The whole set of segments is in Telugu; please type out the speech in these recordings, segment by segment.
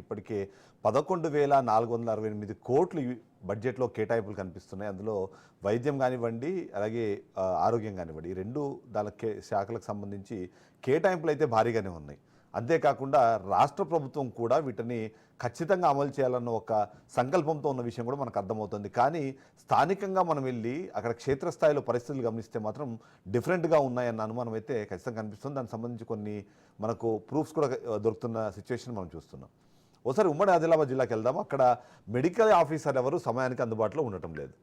ఇప్పటికే 11,468 కోట్లు బడ్జెట్లో కేటాయింపులు కనిపిస్తున్నాయి. అందులో వైద్యం కానివ్వండి, అలాగే ఆరోగ్యం కానివ్వండి, ఈ రెండు శాఖలకు సంబంధించి కేటాయింపులు అయితే భారీగానే ఉన్నాయి. అంతేకాకుండా రాష్ట్ర ప్రభుత్వం కూడా వీటిని ఖచ్చితంగా అమలు చేయాలన్న ఒక సంకల్పంతో ఉన్న విషయం కూడా మనకు అర్థమవుతుంది. కానీ స్థానికంగా మనం వెళ్ళి అక్కడ క్షేత్రస్థాయిలో పరిస్థితులు గమనిస్తే మాత్రం డిఫరెంట్గా ఉన్నాయన్న అనుమానం అయితే ఖచ్చితంగా కనిపిస్తుంది. దానికి సంబంధించి కొన్ని మనకు ప్రూఫ్స్ కూడా దొరుకుతున్న సిచ్యువేషన్ మనం చూస్తున్నాం. ఒకసారి ఉమ్మడి ఆదిలాబాద్ జిల్లాకి వెళ్దాం. అక్కడ మెడికల్ ఆఫీసర్ ఎవరు సమయానికి అందుబాటులో ఉండటం లేదు.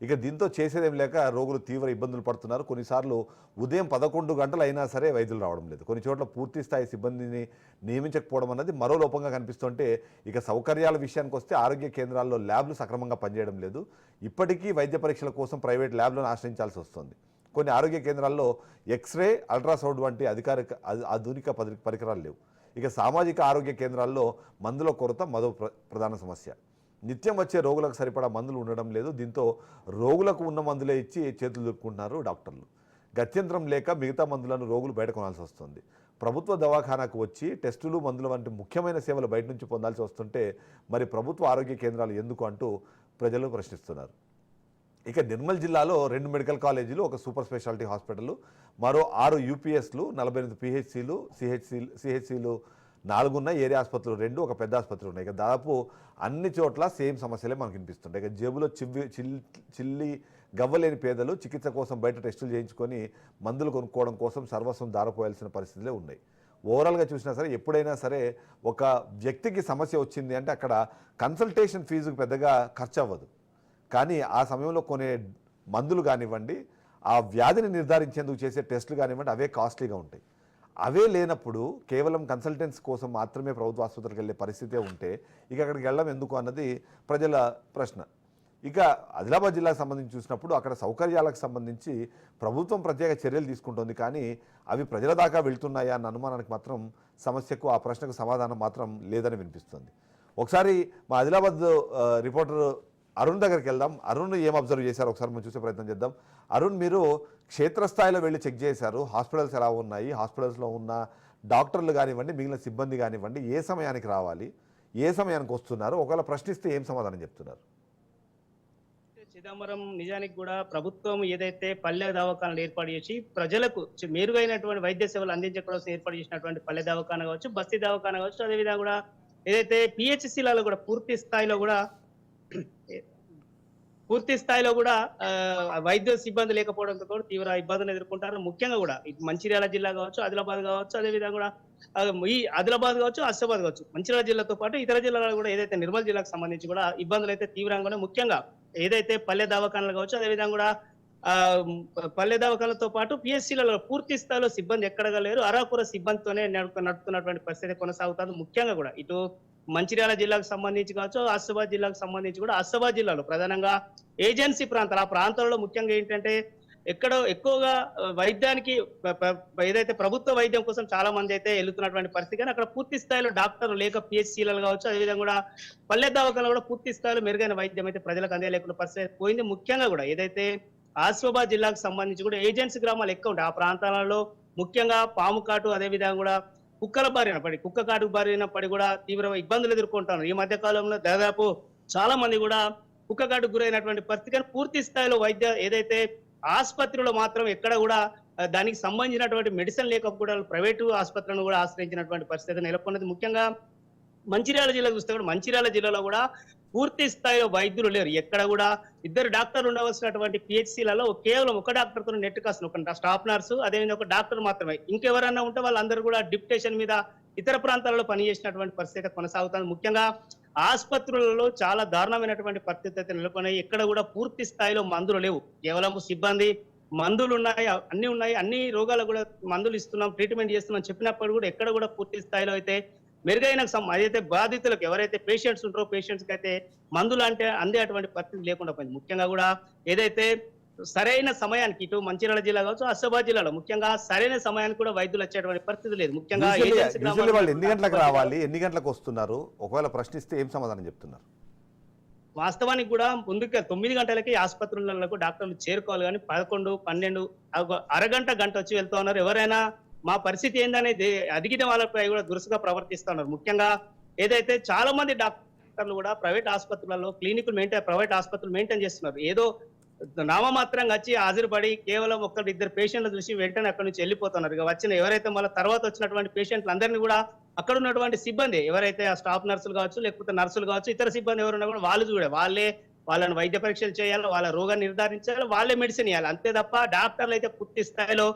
ఇక దీంతో చేసేదేం లేక రోగులు తీవ్ర ఇబ్బందులు పడుతున్నారు. కొన్నిసార్లు ఉదయం 11 గంటలు అయినా సరే వైద్యులు రావడం లేదు. కొన్ని చోట్ల పూర్తి స్థాయి సిబ్బందిని నియమించకపోవడం అన్నది మరో లోపంగా కనిపిస్తుంటే, ఇక సౌకర్యాల విషయానికి వస్తే ఆరోగ్య కేంద్రాల్లో ల్యాబ్లు సక్రమంగా పనిచేయడం లేదు. ఇప్పటికీ వైద్య పరీక్షల కోసం ప్రైవేట్ ల్యాబ్లను ఆశ్రయించాల్సి వస్తుంది. కొన్ని ఆరోగ్య కేంద్రాల్లో ఎక్స్రే, అల్ట్రాసౌండ్ వంటి ఆధునిక పరికరాలు లేవు. ఇక సామాజిక ఆరోగ్య కేంద్రాల్లో మందుల కొరత మరో ప్రధాన సమస్య. నిత్యం వచ్చే రోగులకు సరిపడా మందులు ఉండడం లేదు. దీంతో రోగులకు ఉన్న మందులే ఇచ్చి చేతులు దులుపుకుంటున్నారు డాక్టర్లు. గత్యంతరం లేక మిగతా మందులను రోగులు బయట కొనాల్సి వస్తుంది. ప్రభుత్వ దవాఖానాకు వచ్చి టెస్టులు, మందులు వంటి ముఖ్యమైన సేవలు బయట నుంచి పొందాల్సి వస్తుంటే మరి ప్రభుత్వ ఆరోగ్య కేంద్రాలు ఎందుకు అంటూ ప్రజలు ప్రశ్నిస్తున్నారు. ఇక నిర్మల్ జిల్లాలో 2 మెడికల్ కాలేజీలు, ఒక సూపర్ స్పెషాలిటీ హాస్పిటల్, మరో 6 యూపీఎస్లు, 48 పిహెచ్సిలు, సిహెచ్సిలు 4 ఉన్నాయి. ఏరియా ఆసుపత్రులు 2, ఒక పెద్ద ఆసుపత్రి ఉన్నాయి. ఇక దాదాపు అన్ని చోట్ల సేమ్ సమస్యలే మనకు వినిపిస్తుంటాయి. ఇక జేబులో చిల్లి గవ్వలేని పేదలు చికిత్స కోసం బయట టెస్టులు చేయించుకొని మందులు కొనుక్కోవడం కోసం సర్వస్వం దారపోయాల్సిన పరిస్థితులే ఉన్నాయి. ఓవరాల్గా చూసినా సరే, ఎప్పుడైనా సరే ఒక వ్యక్తికి సమస్య వచ్చింది అంటే అక్కడ కన్సల్టేషన్ ఫీజుకు పెద్దగా ఖర్చు అవ్వదు. కానీ ఆ సమయంలో కొనే మందులు కానివ్వండి, ఆ వ్యాధిని నిర్ధారించేందుకు చేసే టెస్టులు కానివ్వండి, అవే కాస్ట్లీగా ఉంటాయి. అవే లేనప్పుడు కేవలం కన్సల్టెన్స్ కోసం మాత్రమే ప్రభుత్వ ఆసుపత్రికి వెళ్ళే పరిస్థితే ఉంటే ఇక అక్కడికి వెళ్ళడం ఎందుకు అన్నది ప్రజల ప్రశ్న. ఇక ఆదిలాబాద్ జిల్లాకు సంబంధించి చూసినప్పుడు అక్కడ సౌకర్యాలకు సంబంధించి ప్రభుత్వం ప్రత్యేక చర్యలు తీసుకుంటోంది. కానీ అవి ప్రజల దాకా వెళ్తున్నాయా అన్న అనుమానానికి మాత్రం, సమస్యకు, ఆ ప్రశ్నకు సమాధానం మాత్రం లేదని వినిపిస్తుంది. ఒకసారి మా ఆదిలాబాద్ రిపోర్టర్ అరుణ్ దగ్గరికి వెళ్దాం. అరుణ్ ఏం అబ్జర్వ్ చేశారు ఒకసారి మనం చూసే ప్రయత్నం చేద్దాం. అరుణ్, మీరు క్షేత్రస్థాయిలో వెళ్ళి చెక్ చేశారు, హాస్పిటల్స్ ఎలా ఉన్నాయి, హాస్పిటల్స్లో ఉన్న డాక్టర్లు కానివ్వండి, మిగిలిన సిబ్బంది కానివ్వండి, ఏ సమయానికి రావాలి, ఏ సమయానికి వస్తున్నారు, ఒకవేళ ప్రశ్నిస్తే ఏం సమాధానం చెప్తున్నారు? చిదంబరం నిజానికి కూడా ప్రభుత్వం ఏదైతే పల్లె దవాఖానాలు ఏర్పాటు చేసి ప్రజలకు మెరుగైనటువంటి వైద్య సేవలు అందించే కోసం ఏర్పాటు చేసినటువంటి పల్లె దవాఖానా కావచ్చు, బస్తీ దవాఖానా కావచ్చు, అదేవిధంగా కూడా ఏదైతే పిహెచ్సిలలో కూడా పూర్తి స్థాయిలో కూడా వైద్య సిబ్బంది లేకపోవడంతో కూడా తీవ్ర ఇబ్బందులు ఎదుర్కొంటారు. ముఖ్యంగా కూడా మంచిర్యాల జిల్లా కావచ్చు, ఆదిలాబాద్ కావచ్చు, అదేవిధంగా కూడా ఈ ఆదిలాబాద్ కావచ్చు, ఆసిఫాబాద్ కావచ్చు, మంచిర్యాల జిల్లాతో పాటు ఇతర జిల్లాలో కూడా ఏదైతే నిర్మల్ జిల్లాకు సంబంధించి కూడా ఇబ్బందులు అయితే తీవ్రంగానే, ముఖ్యంగా ఏదైతే పల్లె దవాఖానాలు కావచ్చు, అదేవిధంగా కూడా పల్లె దవాఖానాలతో పాటు పిఎస్సీలలో పూర్తి స్థాయిలో సిబ్బంది ఎక్కడగా లేరు. అరాకుర సిబ్బందితోనే నడుపుతున్నటువంటి పరిస్థితి కొనసాగుతుంది. ముఖ్యంగా కూడా ఇటు మంచిర్యాల జిల్లాకు సంబంధించి కావచ్చు, ఆసిఫాబాద్ జిల్లాకు సంబంధించి కూడా, ఆసిఫాబాద్ జిల్లాలో ప్రధానంగా ఏజెన్సీ ప్రాంతాలు, ఆ ప్రాంతాలలో ముఖ్యంగా ఏంటంటే ఎక్కడో ఎక్కువగా వైద్యానికి ఏదైతే ప్రభుత్వ వైద్యం కోసం చాలా మంది అయితే వెళ్తున్నటువంటి పరిస్థితి. కానీ అక్కడ పూర్తి స్థాయిలో డాక్టర్లు లేక పిహెచ్సీలలో కావచ్చు, అదేవిధంగా కూడా పల్లె దవాఖానాలో కూడా పూర్తి స్థాయిలో మెరుగైన వైద్యం అయితే ప్రజలకు అందేలేకుండా పరిస్థితి పోయింది. ముఖ్యంగా కూడా ఏదైతే ఆసిఫాబాద్ జిల్లాకు సంబంధించి కూడా ఏజెన్సీ గ్రామాలు ఎక్కువ ఉంటాయి. ఆ ప్రాంతాలలో ముఖ్యంగా పాము కాటు, అదేవిధంగా కూడా కుక్క కాటు బారిన పడి కూడా తీవ్ర ఇబ్బందులు ఎదుర్కొంటున్నారు. ఈ మధ్య కాలంలో దాదాపు చాలా మంది కూడా కుక్క కాటుకు గురైనటువంటి పరిస్థితి. కానీ పూర్తి స్థాయిలో వైద్య ఏదైతే ఆసుపత్రిలో మాత్రం ఎక్కడ కూడా దానికి సంబంధించినటువంటి మెడిసిన్ లేకపోవడం, ప్రైవేటు ఆసుపత్రులను కూడా ఆశ్రయించినటువంటి పరిస్థితి నెలకొన్నది. ముఖ్యంగా మంచిర్యాల జిల్లా చూస్తే కూడా మంచిర్యాల జిల్లాలో కూడా పూర్తి స్థాయిలో వైద్యులు లేరు. ఎక్కడ కూడా 2 డాక్టర్లు ఉండవలసినటువంటి పిహెచ్సిలలో కేవలం ఒక డాక్టర్తో నెట్ కాసిన, ఒక స్టాఫ్ నర్సు, అదేవిధంగా ఒక డాక్టర్ మాత్రమే. ఇంకెవరన్నా ఉంటే వాళ్ళందరూ కూడా డిప్యుటేషన్ మీద ఇతర ప్రాంతాలలో పనిచేసినటువంటి పరిస్థితి కొనసాగుతుంది. ముఖ్యంగా ఆసుపత్రులలో చాలా దారుణమైనటువంటి పరిస్థితి అయితే నెలకొన్నాయి. ఎక్కడ కూడా పూర్తి స్థాయిలో మందులు లేవు. కేవలం సిబ్బంది, మందులు ఉన్నాయి, అన్ని ఉన్నాయి, అన్ని రోగాలకు కూడా మందులు ఇస్తున్నాం, ట్రీట్మెంట్ చేస్తున్నాం చెప్పినప్పుడు కూడా ఎక్కడ కూడా పూర్తి స్థాయిలో అయితే మెరుగైన ఏదైతే బాధితులకు, ఎవరైతే పేషెంట్స్ ఉంటారో పేషెంట్స్ కి అయితే మందులు అంటే అందే అటువంటి పరిస్థితి లేకుండా పోయింది. ముఖ్యంగా కూడా ఏదైతే సరైన సమయానికి ఇటు మంచిర్యాల జిల్లా కావచ్చు, ఆసిఫాబాద్ జిల్లాలో ముఖ్యంగా సరైన సమయానికి కూడా వైద్యులు వచ్చేటువంటి పరిస్థితి లేదు. ముఖ్యంగా వాళ్ళు ఎన్ని గంటలకు రావాలి, ఎన్ని గంటలకు వస్తున్నారు, ఒకవేళ ప్రశ్నిస్తే ఏం సమాధానం చెప్తున్నారు? వాస్తవానికి కూడా ముందుగా 9 గంటలకి ఆసుపత్రులకు డాక్టర్లు చేరుకోవాలి. కానీ 11, 12 అరగంట గంట వచ్చి వెళ్తా ఉన్నారు. ఎవరైనా మా పరిస్థితి ఏందనేది అడిగిన వాళ్ళపై కూడా దురుసుగా ప్రవర్తిస్తా ఉన్నారు. ముఖ్యంగా ఏదైతే చాలా మంది డాక్టర్లు కూడా ప్రైవేట్ ఆసుపత్రులలో ప్రైవేట్ ఆసుపత్రులు మెయింటైన్ చేస్తున్నారు. ఏదో నామమాత్రంగా వచ్చి హాజరుపడి కేవలం ఒక్కరు ఇద్దరు పేషెంట్లు చూసి వెంటనే అక్కడి నుంచి వెళ్ళిపోతున్నారు. ఇక వచ్చిన ఎవరైతే మళ్ళీ తర్వాత వచ్చినటువంటి పేషెంట్లు అందరినీ కూడా అక్కడ ఉన్నటువంటి సిబ్బంది ఎవరైతే ఆ స్టాఫ్ నర్సులు కావచ్చు, లేకపోతే నర్సులు కావచ్చు, ఇతర సిబ్బంది ఎవరున్నా కూడా వాళ్ళని వైద్య పరీక్షలు చేయాలి, వాళ్ళ రోగాన్ని నిర్ధారించాలి, వాళ్ళే మెడిసిన్ ఇవ్వాలి. అంతే తప్ప డాక్టర్లు అయితే పూర్తి స్థాయిలో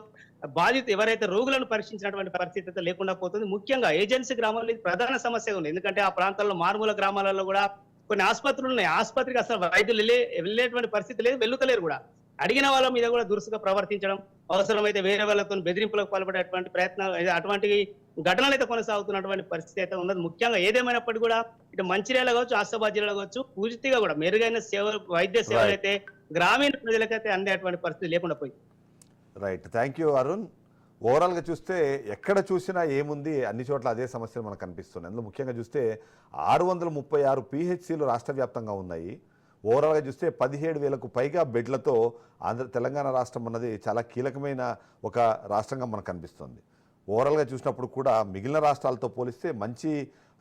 ఎవరైతే రోగులను పరీక్షించినటువంటి పరిస్థితి అయితే లేకుండా పోతుంది. ముఖ్యంగా ఏజెన్సీ గ్రామాల్లో ఇది ప్రధాన సమస్య ఉంది. ఎందుకంటే ఆ ప్రాంతాల్లో మారుమూల గ్రామాలలో కూడా కొన్ని ఆసుపత్రులు ఉన్నాయి. ఆసుపత్రికి అసలు వైద్యులు వెళ్ళేటువంటి పరిస్థితి లేదు, వెళ్తలేరు కూడా. అడిగిన వాళ్ళ మీద కూడా దురుసుగా ప్రవర్తించడం, అవసరమైతే వేరే వాళ్ళతో బెదిరింపులకు పాల్పడేటువంటి ప్రయత్నాలు, అటువంటి ఘటనలు అయితే కొనసాగుతున్నటువంటి పరిస్థితి అయితే ఉన్నది. ముఖ్యంగా ఏదేమైనప్పటికీ కూడా ఇటు మంచిర్యాల కావచ్చు, ఆసిఫాబాద్ జిల్లా కావచ్చు, పూర్తిగా కూడా మెరుగైన సేవలు, వైద్య సేవలు అయితే గ్రామీణ ప్రజలకైతే అందేటువంటి పరిస్థితి లేకుండా పోయింది. Right, thank you Arun. ఓవరాల్గా చూస్తే ఎక్కడ చూసినా ఏముంది, అన్ని చోట్ల అదే సమస్యలు మనకు కనిపిస్తున్నాయి. అందులో ముఖ్యంగా చూస్తే 636 పిహెచ్సిలు రాష్ట్ర వ్యాప్తంగా ఉన్నాయి. ఓవరాల్గా చూస్తే 17,000కు పైగా బెడ్లతో తెలంగాణ రాష్ట్రం అన్నది చాలా కీలకమైన ఒక రాష్ట్రంగా మనకు కనిపిస్తుంది. ఓవరాల్గా చూసినప్పుడు కూడా మిగిలిన రాష్ట్రాలతో పోలిస్తే మంచి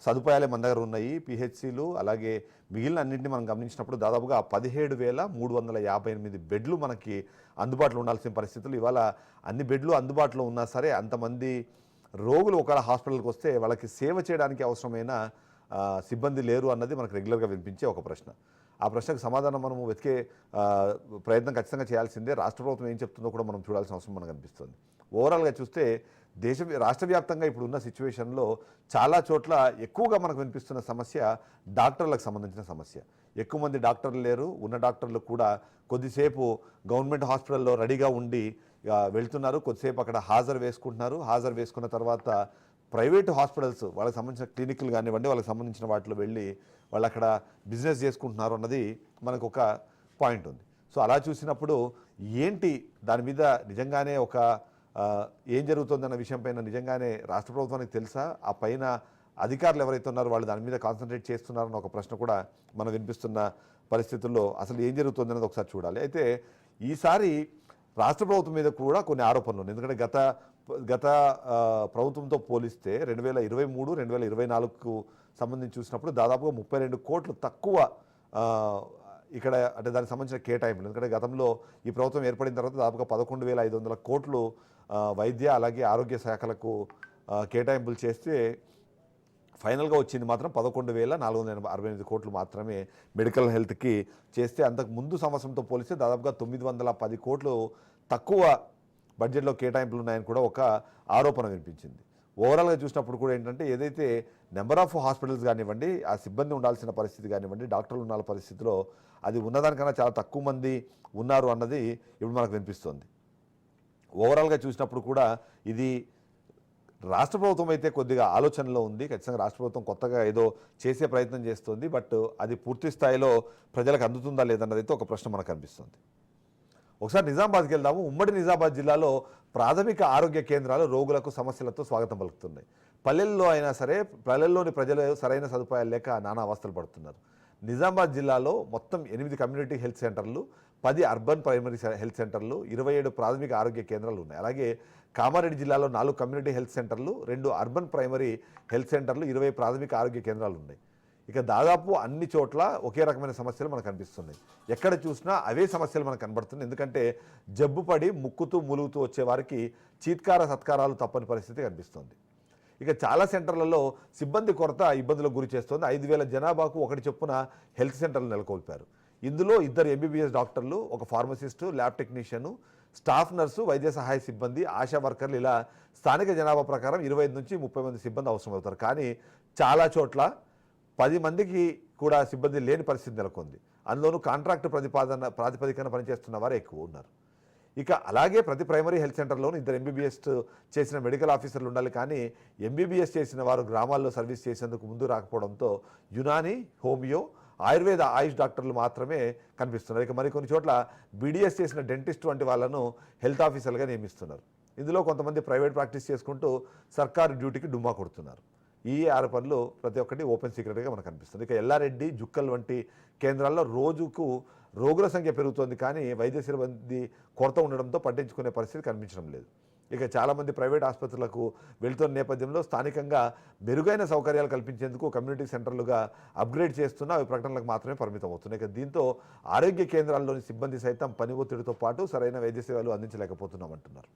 సదుపాయాలే మన దగ్గర ఉన్నాయి. పిహెచ్సిలు అలాగే మిగిలిన అన్నింటినీ మనం గమనించినప్పుడు దాదాపుగా 17,358 బెడ్లు మనకి అందుబాటులో ఉండాల్సిన పరిస్థితులు. ఇవాళ అన్ని బెడ్లు అందుబాటులో ఉన్నా సరే అంతమంది రోగులు ఒకవేళ హాస్పిటల్కి వస్తే వాళ్ళకి సేవ చేయడానికి అవసరమైన సిబ్బంది లేరు అన్నది మనకు రెగ్యులర్గా వినిపించే ఒక ప్రశ్న. ఆ ప్రశ్నకు సమాధానం మనము వెతికే ప్రయత్నం ఖచ్చితంగా చేయాల్సిందే. రాష్ట్ర ప్రభుత్వం ఏం చెప్తుందో కూడా మనం చూడాల్సిన అవసరం మనకు అనిపిస్తుంది. ఓవరాల్గా చూస్తే రాష్ట్ర వ్యాప్తంగా ఇప్పుడు ఉన్న సిచ్యువేషన్లో చాలా చోట్ల ఎక్కువగా మనకు వినిపిస్తున్న సమస్య డాక్టర్లకు సంబంధించిన సమస్య. ఎక్కువ మంది డాక్టర్లు లేరు. ఉన్న డాక్టర్లు కూడా కొద్దిసేపు గవర్నమెంట్ హాస్పిటల్లో రెడీగా ఉండి వెళ్తున్నారు, కొద్దిసేపు అక్కడ హాజరు వేసుకుంటున్నారు. హాజరు వేసుకున్న తర్వాత ప్రైవేటు హాస్పిటల్స్ వాళ్ళకి సంబంధించిన క్లినిక్లు కానివ్వండి, వాళ్ళకి సంబంధించిన వాటిలో వెళ్ళి వాళ్ళు అక్కడ బిజినెస్ చేసుకుంటున్నారు అన్నది మనకు ఒక పాయింట్ ఉంది. సో అలా చూసినప్పుడు ఏంటి దాని మీద నిజంగానే ఒక ఏం జరుగుతుందన్న విషయం పైన నిజంగానే రాష్ట్ర ప్రభుత్వానికి తెలుసా? ఆ పైన అధికారులు ఎవరైతే ఉన్నారో వాళ్ళు దాని మీద కాన్సన్ట్రేట్ చేస్తున్నారన్న ఒక ప్రశ్న కూడా మనం వినిపిస్తున్న పరిస్థితుల్లో అసలు ఏం జరుగుతుందన్నది ఒకసారి చూడాలి. అయితే ఈసారి రాష్ట్ర ప్రభుత్వం మీద కూడా కొన్ని ఆరోపణలు ఉన్నాయి. ఎందుకంటే గత ప్రభుత్వంతో పోలిస్తే 2023, 2024కు సంబంధించి చూసినప్పుడు దాదాపుగా 32 కోట్లు తక్కువ ఇక్కడ అంటే దానికి సంబంధించిన కేటాయింపులు. ఎందుకంటే గతంలో ఈ ప్రభుత్వం ఏర్పడిన తర్వాత దాదాపుగా 11,500 కోట్లు వైద్య అలాగే ఆరోగ్య శాఖలకు కేటాయింపులు చేస్తే ఫైనల్గా వచ్చింది మాత్రం 11,468 కోట్లు మాత్రమే మెడికల్ హెల్త్కి చేస్తే, అంతకు ముందు సంవత్సరంతో పోలిస్తే దాదాపుగా 910 కోట్లు తక్కువ బడ్జెట్లో కేటాయింపులు ఉన్నాయని కూడా ఒక ఆరోపణ వినిపించింది. ఓవరాల్గా చూసినప్పుడు కూడా ఏంటంటే ఏదైతే నెంబర్ ఆఫ్ హాస్పిటల్స్ కానివ్వండి, ఆ సిబ్బంది ఉండాల్సిన పరిస్థితి కానివ్వండి, డాక్టర్లు ఉండాల్సిన పరిస్థితిలో అది ఉన్నదానికన్నా చాలా తక్కువ మంది ఉన్నారు అన్నది ఇప్పుడు మనకు వినిపిస్తుంది. ఓవరాల్గా చూసినప్పుడు కూడా ఇది రాష్ట్ర ప్రభుత్వం అయితే కొద్దిగా ఆలోచనలో ఉంది. ఖచ్చితంగా రాష్ట్ర ప్రభుత్వం కొత్తగా ఏదో చేసే ప్రయత్నం చేస్తుంది. బట్ అది పూర్తి స్థాయిలో ప్రజలకు అందుతుందా లేదన్నది అయితే ఒక ప్రశ్న మనకు కనిపిస్తుంది. ఒకసారి నిజామాబాద్కి వెళ్దాము. ఉమ్మడి నిజామాబాద్ జిల్లాలో ప్రాథమిక ఆరోగ్య కేంద్రాలు రోగులకు సమస్యలతో స్వాగతం పలుకుతున్నాయి. పల్లెల్లో అయినా సరే పల్లెల్లోని ప్రజలు సరైన సదుపాయాలు లేక నానా అవస్థలు పడుతున్నారు. నిజామాబాద్ జిల్లాలో మొత్తం 8 కమ్యూనిటీ హెల్త్ సెంటర్లు, 10 అర్బన్ ప్రైమరీ హెల్త్ సెంటర్లు, 27 ప్రాథమిక ఆరోగ్య కేంద్రాలు ఉన్నాయి. అలాగే కామారెడ్డి జిల్లాలో 4 కమ్యూనిటీ హెల్త్ సెంటర్లు, 2 అర్బన్ ప్రైమరీ హెల్త్ సెంటర్లు, 20 ప్రాథమిక ఆరోగ్య కేంద్రాలు ఉన్నాయి. ఇక దాదాపు అన్ని చోట్ల ఒకే రకమైన సమస్యలు మనకు కనిపిస్తున్నాయి. ఎక్కడ చూసినా అవే సమస్యలు మనకు కనబడుతున్నాయి. ఎందుకంటే జబ్బుపడి ముక్కుతూ ములుగుతూ వచ్చే వారికి చీత్కార సత్కారాలు తప్పని పరిస్థితి కనిపిస్తుంది. ఇక చాలా సెంటర్లలో సిబ్బంది కొరత ఇబ్బందులకు గురి చేస్తుంది. 5,000 జనాభాకు ఒకటి చొప్పున హెల్త్ సెంటర్లు నెలకొల్పారు. ఇందులో 2 ఎంబీబీఎస్ డాక్టర్లు, ఒక pharmacist, lab technician, staff nurse, వైద్య సహాయ సిబ్బంది, ఆశా వర్కర్లు ఇలా స్థానిక జనాభా ప్రకారం 25 నుంచి 30 మంది సిబ్బంది అవసరం అవుతారు. కానీ చాలా చోట్ల 10 మందికి కూడా సిబ్బంది లేని పరిస్థితి నెలకొంది. అందులోనూ కాంట్రాక్ట్ ప్రాతిపదికన పనిచేస్తున్న వారే ఎక్కువ ఉన్నారు. ఇక అలాగే ప్రతి ప్రైమరీ హెల్త్ సెంటర్లోనూ 2 ఎంబీబీఎస్ చేసిన మెడికల్ ఆఫీసర్లు ఉండాలి. కానీ ఎంబీబీఎస్ చేసిన వారు గ్రామాల్లో సర్వీస్ చేసేందుకు ముందు రాకపోవడంతో యునాని, హోమియో, ఆయుర్వేద, ఆయుష్ డాక్టర్లు మాత్రమే కనిపిస్తున్నారు. ఇక మరికొన్ని చోట్ల బీడీఎస్ చేసిన డెంటిస్ట్ వంటి వాళ్ళను హెల్త్ ఆఫీసర్లుగా నియమిస్తున్నారు. ఇందులో కొంతమంది ప్రైవేట్ ప్రాక్టీస్ చేసుకుంటూ సర్కారు డ్యూటీకి డుమ్మా కొడుతున్నారు. ఈ ఆరోపణలు ప్రతి ఒక్కటి ఓపెన్ సీక్రెట్గా మనకు కనిపిస్తుంది. ఇక ఎల్లారెడ్డి, జుక్కల్ వంటి కేంద్రాల్లో రోజుకు రోగుల సంఖ్య పెరుగుతోంది. కానీ వైద్య సిబ్బంది కొరత ఉండడంతో పట్టించుకునే పరిస్థితి కనిపించడం లేదు. ఇక చాలామంది ప్రైవేట్ ఆసుపత్రులకు వెళ్తున్న నేపథ్యంలో స్థానికంగా మెరుగైన సౌకర్యాలు కల్పించేందుకు కమ్యూనిటీ సెంటర్లుగా అప్గ్రేడ్ చేస్తున్న అవి ప్రకటనలకు మాత్రమే పరిమితం అవుతున్నాయి. ఇక దీంతో ఆరోగ్య కేంద్రాల్లోని సిబ్బంది సైతం పని ఒత్తిడితో పాటు సరైన వైద్య సేవలు అందించలేకపోతున్నామంటున్నారు.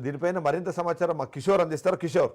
దీనిపైన మరింత సమాచారం మా కిషోర్ అందిస్తారు. కిషోర్.